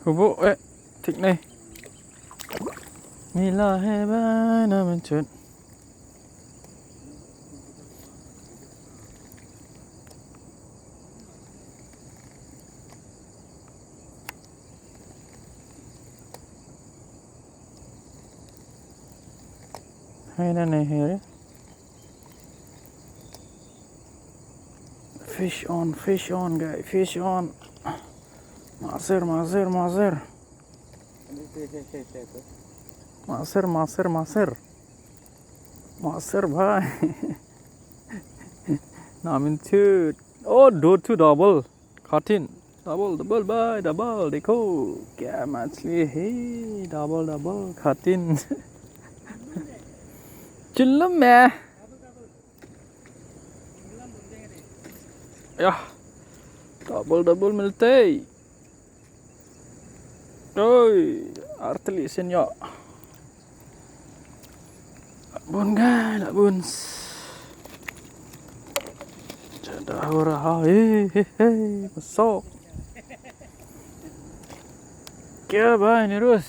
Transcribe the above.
Hubuk thích này. Mila hai ba na mình chuyện. Hay này here. Fish on guys, fish on. Maser. Maser bhai. नामिन छूट ओ दो to double खातिन double भाई double देखो क्या मछली है डबल खातिन चिल्लम में या डबल मिलते ओए arteli senyo bun guys bun dah rah masuk क्या भाई निरुस